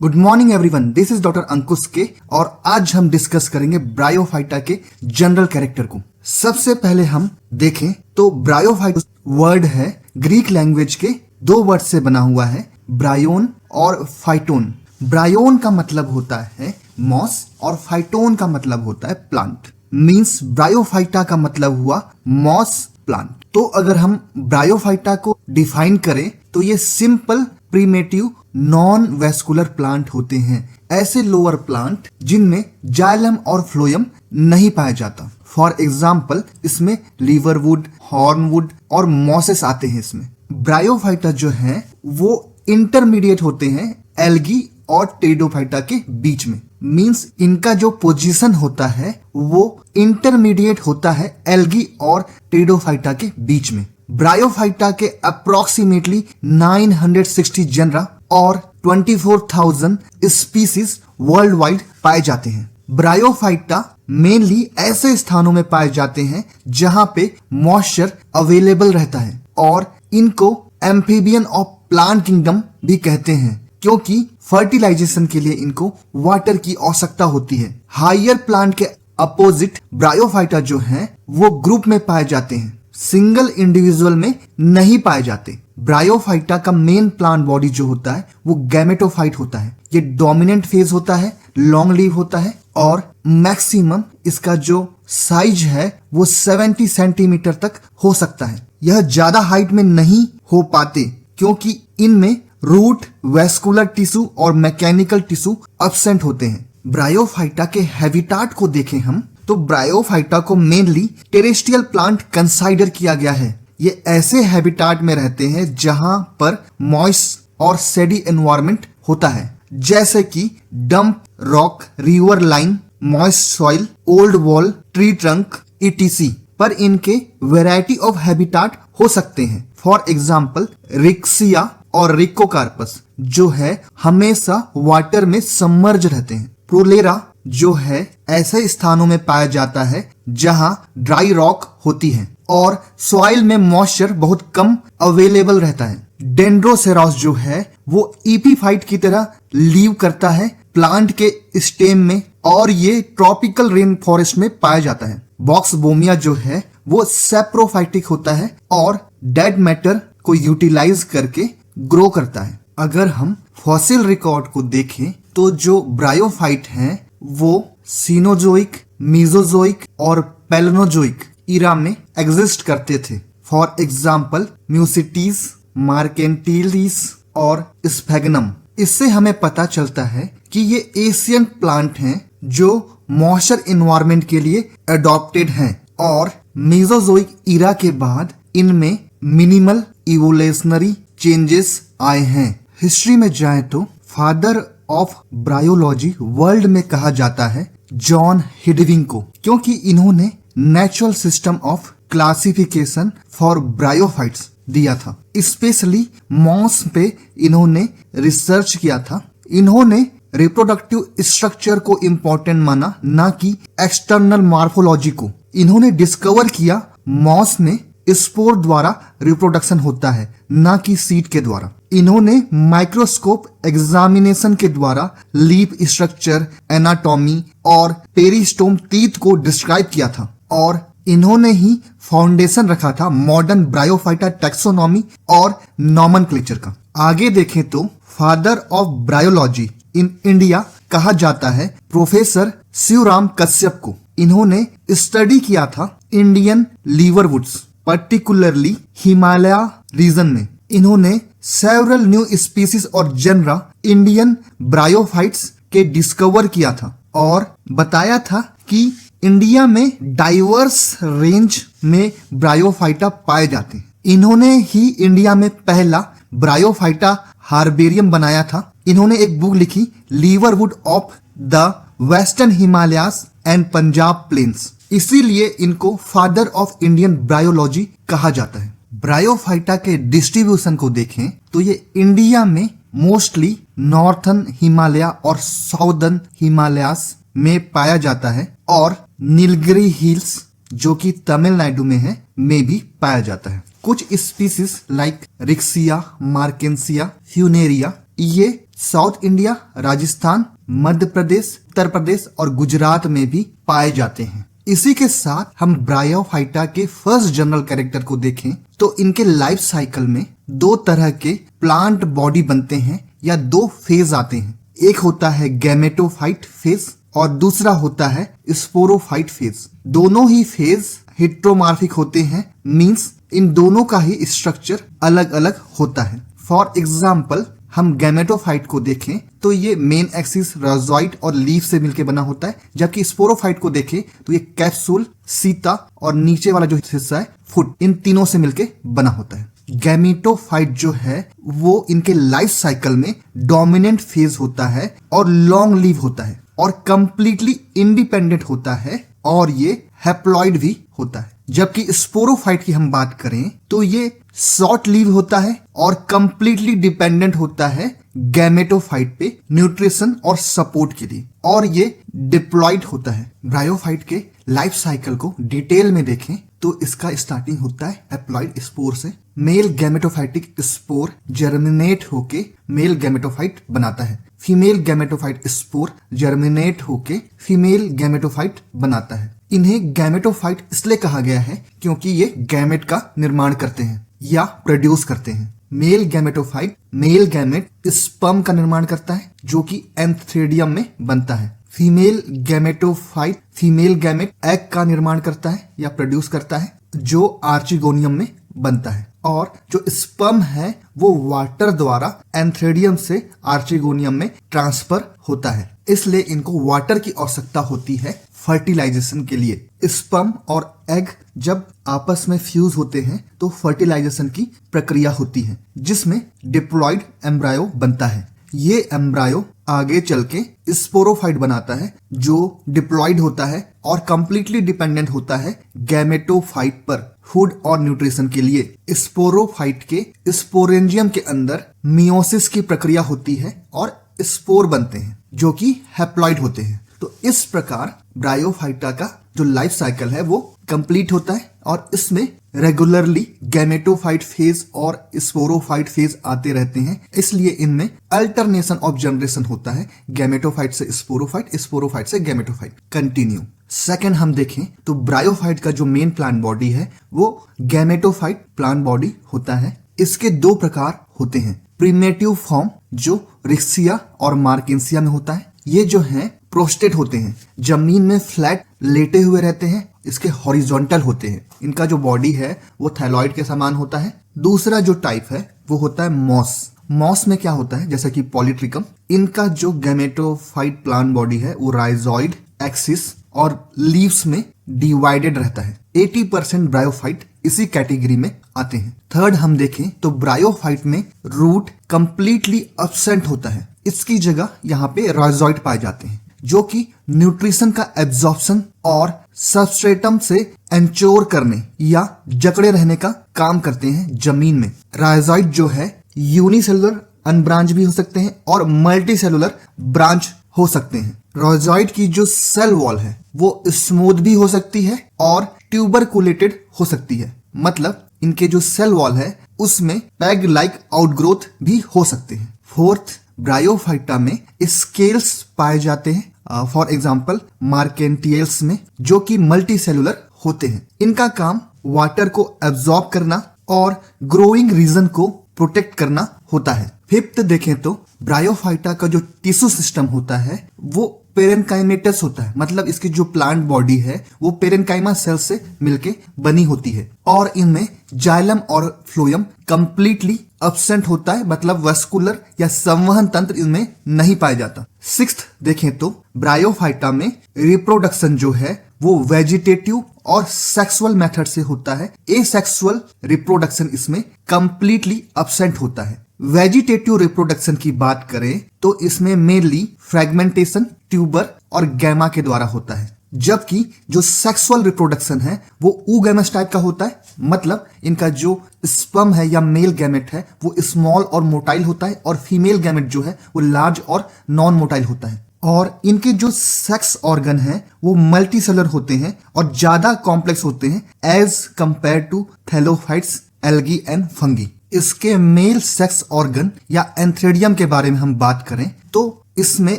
Good morning everyone, this is doctor Ankush K और आज हम डिस्कस करेंगे ब्रायोफाइटा के जनरल कैरेक्टर को। सबसे पहले हम देखें तो ब्रायोफाइटा वर्ड है ग्रीक लैंग्वेज के दो वर्ड से बना हुआ है, ब्रायोन और फाइटोन। ब्रायोन का मतलब होता है मॉस और फाइटोन का मतलब होता है प्लांट। मींस ब्रायोफाइटा का मतलब हुआ मॉस प्लांट। तो अगर हम ब्रायोफाइटा को डिफाइन करें तो ये simple primitive non vascular plant होते हैं, ऐसे लोअर प्लांट जिनमें जाइलम और फ्लोएम नहीं पाया जाता। फॉर एग्जाम्पल इसमें लीवरवुड, हॉर्नवुड और मॉसेस आते हैं। इसमें ब्रायोफाइटा जो है वो इंटरमीडिएट होते हैं एल्गी और टेरिडोफाइटा के बीच में। मींस इनका जो पोजीशन होता है वो इंटरमीडिएट होता है एल्गी और टेरिडोफाइटा के बीच में। ब्रायोफाइटा के अप्रोक्सीमेटली 960 जनरा और 24,000 स्पीसीज वर्ल्ड वाइड पाए जाते हैं। ब्रायोफाइटा मेनली ऐसे स्थानों में पाए जाते हैं जहां पे मॉइस्चर अवेलेबल रहता है और इनको एम्फीबियन ऑफ प्लांट किंगडम भी कहते हैं क्योंकि फर्टिलाइजेशन के लिए इनको वाटर की आवश्यकता होती है। हायर प्लांट के अपोजिट ब्रायोफाइटा जो हैं वो ग्रुप में पाए जाते हैं, सिंगल इंडिविजुअल में नहीं पाए जाते। ब्रायोफाइटा का मेन प्लांट बॉडी जो होता है वो गैमेटोफाइट होता है। ये डोमिनेंट फेज होता है, लॉन्ग लीव होता है और मैक्सिमम इसका जो साइज है वो 70 सेंटीमीटर तक हो सकता है। यह ज्यादा हाइट में नहीं हो पाते क्योंकि इनमें रूट, वेस्कुलर टिश्यू और मैकेनिकल टिश्यू अब्सेंट होते हैं। ब्रायोफाइटा के हैबिटाट को देखें हम तो ब्रायोफाइटा को मेनली टेरेस्ट्रियल प्लांट कंसाइडर किया गया है। ये ऐसे हैबिटाट में रहते हैं जहां पर मॉइस्ट और सेडी एनवायरनमेंट होता है, जैसे कि dump, rock, river line, moist soil, old wall, tree trunk etc। पर इनके वैरायटी ऑफ हैबिटाट हो सकते हैं। फॉर एग्जाम्पल रिक्सिया और रिकोकार्पस जो है हमेशा वाटर में सबमर्ज रहते हैं। प्रोलेरा जो है ऐसे स्थानों में पाया जाता है जहां ड्राई रॉक होती है और सॉइल में मॉइस्चर बहुत कम अवेलेबल रहता है। डेंड्रोसेरास जो है वो ईपीफाइट की तरह लीव करता है प्लांट के स्टेम में और ये ट्रॉपिकल रेन फॉरेस्ट में पाया जाता है। बॉक्सबोमिया जो है वो सेप्रोफाइटिक होता है और डेड मैटर को यूटिलाइज करके ग्रो करता है। अगर हम फॉसिल रिकॉर्ड को देखें तो जो ब्रायोफाइट हैं वो सीनोजोइक, मीजोजोइक और पैलिनोजोइक इरा में एग्जिस्ट करते थे। फॉर एग्जाम्पल म्यूसिटीज, मार्केंटिलिस और स्फेगनम। इससे हमें पता चलता है कि ये एशियन प्लांट हैं जो मॉइस्चर एनवायरनमेंट के लिए अडॉप्टेड हैं और मीजोजोइक इरा के बाद इनमें मिनिमल इवोल्यूशनरी चेंजेस आए हैं। हिस्ट्री में जाएं तो फादर ऑफ ब्रायोलॉजी वर्ल्ड में कहा जाता है जॉन हिडविंग को, क्योंकि इन्होंने natural system of classification for bryophytes दिया था। स्पेशली मॉस पे इन्होंने रिसर्च किया था। इन्होंने रिप्रोडक्टिव स्ट्रक्चर को इम्पोर्टेंट माना, ना कि एक्सटर्नल मॉर्फोलॉजी को। इन्होंने डिस्कवर किया मॉस में स्पोर द्वारा रिप्रोडक्शन होता है, ना कि सीड के द्वारा। इन्होंने माइक्रोस्कोप एग्जामिनेशन के द्वारा लीफ स्ट्रक्चर, एनाटॉमी और पेरिस्टोम टीथ को डिस्क्राइब किया था और इन्होंने ही फाउंडेशन रखा था मॉडर्न ब्रायोफाइटा टैक्सोनॉमी और नॉमेनक्लेचर का। आगे देखें तो father of bryology in India कहा जाता है प्रोफेसर शिवराम कश्यप को। इन्होंने स्टडी किया था इंडियन लीवरवुड्स, पर्टिकुलरली हिमालय रीजन में। इन्होंने सेवरल न्यू स्पीसीज और जनरा इंडियन ब्रायोफाइट्स के डिस्कवर किया था और बताया था कि इंडिया में डाइवर्स रेंज में ब्रायोफाइटा पाए जाते हैं। इन्होंने ही इंडिया में पहला ब्रायोफाइटा हार्बेरियम बनाया था। इन्होंने एक बुक लिखी liverwort of the western Himalayas and Punjab plains, इसीलिए इनको फादर ऑफ इंडियन ब्रायोलॉजी कहा जाता है। ब्रायोफाइटा के डिस्ट्रीब्यूशन को देखें तो ये इंडिया में मोस्टली नॉर्थन हिमालय और साउदर्न हिमालयास में पाया जाता है और नीलगिरी हिल्स जो कि तमिलनाडु में है में भी पाया जाता है। कुछ स्पीसीज लाइक रिक्सिया, मार्केंसिया, फ्यूनेरिया ये साउथ इंडिया, राजस्थान, मध्य प्रदेश, उत्तर प्रदेश और गुजरात में भी पाए जाते हैं। इसी के साथ हम ब्रायोफाइटा के फर्स्ट जनरल कैरेक्टर को देखें तो इनके लाइफ साइकिल में दो तरह के प्लांट बॉडी बनते हैं या दो फेज आते हैं। एक होता है गैमेटोफाइट फेज और दूसरा होता है स्पोरोफाइट फेज। दोनों ही फेज हेट्रोमॉर्फिक होते हैं, मींस इन दोनों का ही स्ट्रक्चर अलग अलग होता है। फॉर एग्जाम्पल हम गैमेटोफाइट को देखें तो ये मेन एक्सिस राइजोइड और लीफ से मिलकर बना होता है, जबकि स्पोरोफाइट को देखें तो ये कैप्सूल, सीता और नीचे वाला जो हिस्सा है फुट, इन तीनों से मिलकर बना होता है। गैमेटोफाइट जो है वो इनके लाइफ साइकिल में डोमिनेंट फेज होता है और लॉन्ग लीव होता है और कंप्लीटली इंडिपेंडेंट होता है और ये हैप्लॉइड भी होता है। जबकि स्पोरोफाइट की हम बात करें तो ये शॉर्ट लीव होता है और कंप्लीटली डिपेंडेंट होता है गैमेटोफाइट पे न्यूट्रिशन और सपोर्ट के लिए, और ये डिप्लॉइड होता है। ब्रायोफाइट के लाइफ साइकिल को डिटेल में देखें तो इसका स्टार्टिंग होता है हैप्लॉइड स्पोर से। मेल गैमेटोफाइटिक स्पोर जर्मिनेट होके मेल गैमेटोफाइट बनाता है। फीमेल गैमेटोफाइट स्पोर जर्मिनेट होके फीमेल गैमेटोफाइट बनाता है। इन्हें गैमेटोफाइट इसलिए कहा गया है क्योंकि ये गैमेट का निर्माण करते हैं या प्रोड्यूस करते हैं। Male gametophyte male gamete sperm का निर्माण करता है जो कि एंथ्रेडियम में बनता है। Female gametophyte female gamete egg का निर्माण करता है या प्रोड्यूस करता है जो आर्चिगोनियम में बनता है, और जो स्पर्म है वो वाटर द्वारा एंथ्रेडियम से आर्चिगोनियम में ट्रांसफर होता है। इसलिए इनको वाटर की आवश्यकता होती है फर्टिलाइजेशन के लिए। स्पर्म और एग जब आपस में फ्यूज होते हैं तो फर्टिलाइजेशन की प्रक्रिया होती है जिसमें डिप्लॉइड एम्ब्रायो बनता है। ये एम्ब्रायो आगे चल के स्पोरोफाइट बनाता है जो डिप्लॉइड होता है और कंप्लीटली डिपेंडेंट होता है गैमेटोफाइट पर फूड और न्यूट्रिशन के लिए। स्पोरोफाइट के स्पोरेंजियम के अंदर मियोसिस की प्रक्रिया होती है और स्पोर बनते हैं जो कि हैप्लॉइड होते हैं। तो इस प्रकार ब्रायोफाइटा का जो लाइफ साइकिल है वो कंप्लीट होता है और इसमें रेगुलरली गैमेटोफाइट फेज और स्पोरोफाइट फेज आते रहते हैं। इसलिए इनमें अल्टरनेशन ऑफ जनरेशन होता है, गैमेटोफाइट से स्पोरोफाइट, स्पोरोफाइट से गैमेटोफाइट। कंटिन्यू। सेकंड हम देखें तो ब्रायोफाइट का जो मेन प्लांट बॉडी है वो गैमेटोफाइट प्लांट बॉडी होता है। इसके दो प्रकार होते हैं। प्रिमेटिव फॉर्म जो रिक्सिया और मार्केंसिया में होता है। ये जो हैं प्रोस्टेट होते हैं, जमीन में फ्लैट लेटे हुए रहते हैं, इसके हॉरिजॉन्टल होते हैं। इनका जो बॉडी है वो थायलॉइड के समान होता है। दूसरा जो टाइप है वो होता है मॉस। मॉस में क्या होता है, जैसा कि पॉलीट्रिकम, इनका जो गैमेटोफाइट प्लांट बॉडी है वो राइजोइड, एक्सिस और लीव्स में डिवाइडेड रहता है। 80% ब्रायोफाइट इसी कैटेगरी में आते हैं। थर्ड हम देखें तो ब्रायोफाइट में रूट कंप्लीटली एब्सेंट होता है। इसकी जगह यहाँ पे राइजोइड पाए जाते हैं जो कि न्यूट्रिशन का एब्जॉर्प्शन और सबस्ट्रेटम से एंचोर करने या जकड़े रहने का काम करते हैं जमीन में। राइजोइड जो है यूनिसेलुलर अनब्रांच भी हो सकते हैं और मल्टी सेलुलर ब्रांच हो सकते हैं। राइजोइड की जो सेल वॉल है वो स्मूथ भी हो सकती है और ट्यूबरकुलेटेड हो सकती है, मतलब इनके जो सेल वॉल है उसमें पैग लाइक आउटग्रोथ भी हो सकते हैं। फोर्थ, ब्रायोफाइटा में स्केल्स पाए जाते हैं, फॉर एग्जाम्पल मार्केंटियल्स में, जो कि मल्टी सेलुलर होते हैं। इनका काम वाटर को एब्जॉर्ब करना और ग्रोइंग रीजन को प्रोटेक्ट करना होता है। फिफ्थ देखें तो ब्रायोफाइटा का जो टिश्यू सिस्टम होता है वो पेरेनकाइमेटस होता है, मतलब इसकी जो प्लांट बॉडी है वो पेरेनकाइमा सेल से मिलके बनी होती है और इनमें जाइलम और फ्लोएम कंप्लीटली एब्सेंट होता है, मतलब वस्कुलर या संवहन तंत्र इनमें नहीं पाया जाता। सिक्स्थ देखें तो ब्रायोफाइटा में रिप्रोडक्शन जो है वो वेजिटेटिव और सेक्सुअल मेथड से होता है। एसेक्सुअल रिप्रोडक्शन इसमें कंप्लीटली एब्सेंट होता है। वेजिटेटिव रिप्रोडक्शन की बात करें तो इसमें मेनली फ्रेगमेंटेशन, ट्यूबर और गैमा के द्वारा होता है, जबकि जो सेक्सुअल रिप्रोडक्शन है वो ऊगैमस टाइप का होता है, मतलब इनका जो स्पर्म है या मेल गैमेट है वो स्मॉल और मोटाइल होता है और फीमेल गैमेट जो है वो लार्ज और नॉन मोटाइल होता है। और इनके जो सेक्स ऑर्गन है वो मल्टी सेलुलर होते हैं और ज्यादा कॉम्प्लेक्स होते हैं as compared to thallophytes, algae and fungi. इसके मेल सेक्स ऑर्गन या एंथ्रेडियम के बारे में हम बात करें तो इसमें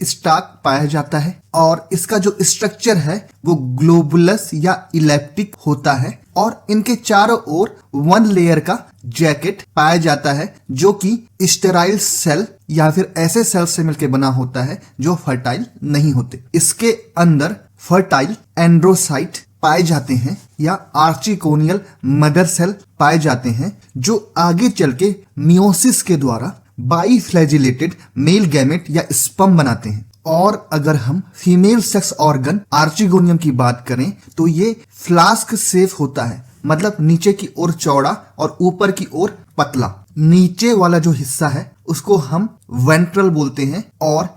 स्टाक पाया जाता है और इसका जो स्ट्रक्चर है वो ग्लोबुलस या इलेप्टिक होता है और इनके चारों ओर वन लेयर का जैकेट पाया जाता है जो कि स्टेराइल सेल या फिर ऐसे सेल से मिलकर बना होता है जो फर्टाइल नहीं होते। इसके अंदर फर्टाइल एंड्रोसाइट पाए जाते हैं या आर्चिकोनियल मदर सेल पाए जाते हैं जो आगे चल के मियोसिस के द्वारा बाईफ्लैजिलेटेड मेल गैमेट या स्पर्म बनाते हैं। और अगर हम फीमेल सेक्स ऑर्गन आर्चिगोनियम की बात करें तो ये फ्लास्क शेप होता है, मतलब नीचे की ओर चौड़ा और ऊपर की ओर पतला। नीचे वाला जो हिस्सा है उसको हम वेंट्रल बोलते हैं और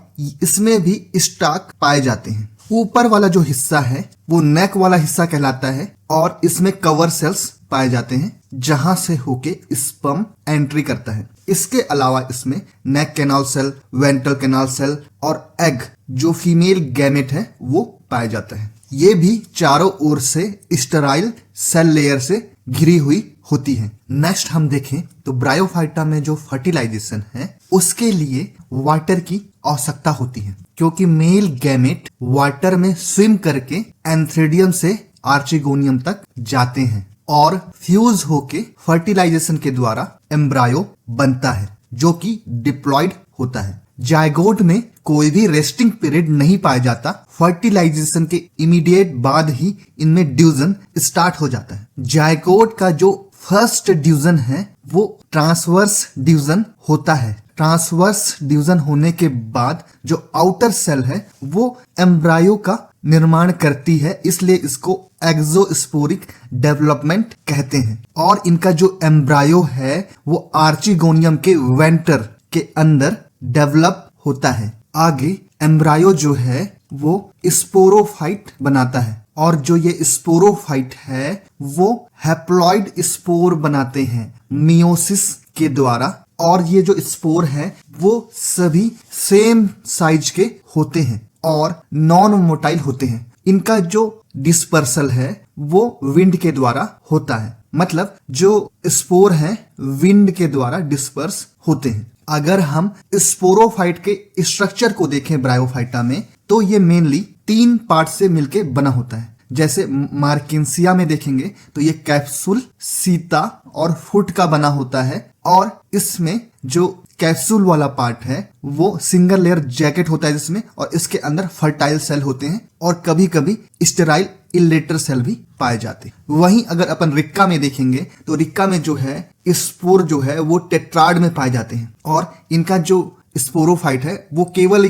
इसमें भी स्टाक पाए जाते हैं। ऊपर वाला जो हिस्सा है वो नेक वाला हिस्सा कहलाता है और इसमें कवर सेल्स पाए जाते हैं जहां से होके स्पर्म एंट्री करता है। इसके अलावा इसमें neck canal cell, ventral canal cell और एग जो फीमेल गैमेट है वो पाया जाता है। ये भी चारों ओर से स्टेराइल सेल लेयर से घिरी हुई होती है। नेक्स्ट हम देखें तो ब्रायोफाइटा में जो फर्टिलाइजेशन है उसके लिए वाटर की आवश्यकता होती है क्योंकि मेल गैमेट वाटर में स्विम करके एंथ्रेडियम से आर्चिगोनियम तक जाते हैं और फ्यूज होके फर्टिलाइजेशन के द्वारा एम्ब्रायो बनता है जो कि डिप्लॉयड होता है। जायगोट में कोई भी रेस्टिंग पीरियड नहीं पाया जाता। फर्टिलाइजेशन के इमीडिएट बाद ही इनमें ड्यूजन स्टार्ट हो जाता है। जायगोट का जो फर्स्ट ड्यूजन है वो ट्रांसवर्स ड्यूजन होता है। ट्रांसवर्स ड्यूजन होने के बाद जो आउटर सेल है वो एम्ब्रायो का निर्माण करती है, इसलिए इसको एक्सोस्पोरिक डेवलपमेंट कहते हैं। और इनका जो एम्ब्रायो है वो आर्चिगोनियम के वेंटर के अंदर डेवलप होता है। आगे एम्ब्रायो जो है वो स्पोरोफाइट बनाता है और जो ये स्पोरोफाइट है वो हैप्लॉइड स्पोर बनाते हैं मियोसिस के द्वारा। और ये जो स्पोर है वो सभी सेम साइज के होते हैं और नॉन मोटाइल होते हैं। इनका जो डिस्पर्सल है वो विंड के द्वारा होता है, मतलब जो स्पोर है विंड के द्वारा डिस्पर्स होते हैं। अगर हम स्पोरोफाइट के स्ट्रक्चर को देखें ब्रायोफाइटा में तो ये मेनली 3 पार्ट से मिलके बना होता है। जैसे मार्किंसिया में देखेंगे तो ये कैप्सूल, सीता और फुट का बना होता है और इसमें जो कैप्सूल वाला पार्ट है वो सिंगल लेयर जैकेट होता है जिसमें, और इसके अंदर फर्टाइल सेल होते हैं और कभी कभी स्टेराइल इलेटर सेल भी पाए जाते हैं। वहीं अगर अपन रिक्का में देखेंगे तो रिक्का में जो है स्पोर जो है वो टेट्राड में पाए जाते हैं और इनका जो स्पोरोफाइट है वो केवल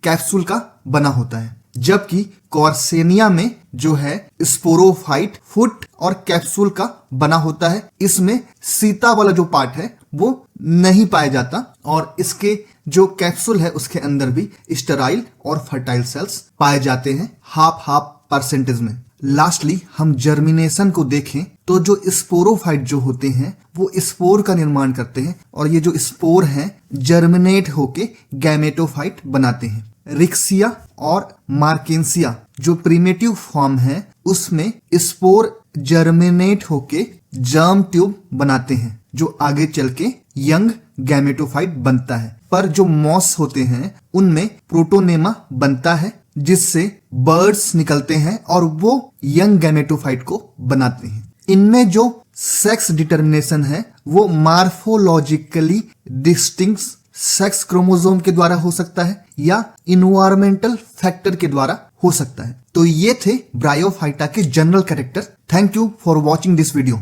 कैप्सूल का बना होता है। जबकि कॉर्सेनिया में जो है स्पोरोफाइट फुट और कैप्सूल का बना होता है। इसमें सीता वाला जो पार्ट है वो नहीं पाया जाता और इसके जो कैप्सूल है उसके अंदर भी स्टेराइल और फर्टाइल सेल्स पाए जाते हैं हाफ परसेंटेज में। लास्टली हम जर्मिनेशन को देखें तो जो स्पोरोफाइट जो होते हैं वो स्पोर का निर्माण करते हैं और ये जो स्पोर हैं जर्मिनेट होके गैमेटोफाइट बनाते हैं। रिक्सिया और मार्केंसिया जो प्रीमेटिव फॉर्म है उसमें स्पोर जर्मिनेट होके जर्म ट्यूब बनाते हैं जो आगे चल के यंग गैमेटोफाइट बनता है। पर जो मॉस होते हैं उनमें प्रोटोनेमा बनता है जिससे बर्ड्स निकलते हैं और वो यंग गैमेटोफाइट को बनाते हैं। इनमें जो सेक्स डिटर्मिनेशन है वो मार्फोलॉजिकली डिस्टिंक्ट सेक्स क्रोमोसोम के द्वारा हो सकता है या इन्वायरमेंटल फैक्टर के द्वारा हो सकता है। तो ये थे ब्रायोफाइटा के general character. Thank you for watching this video.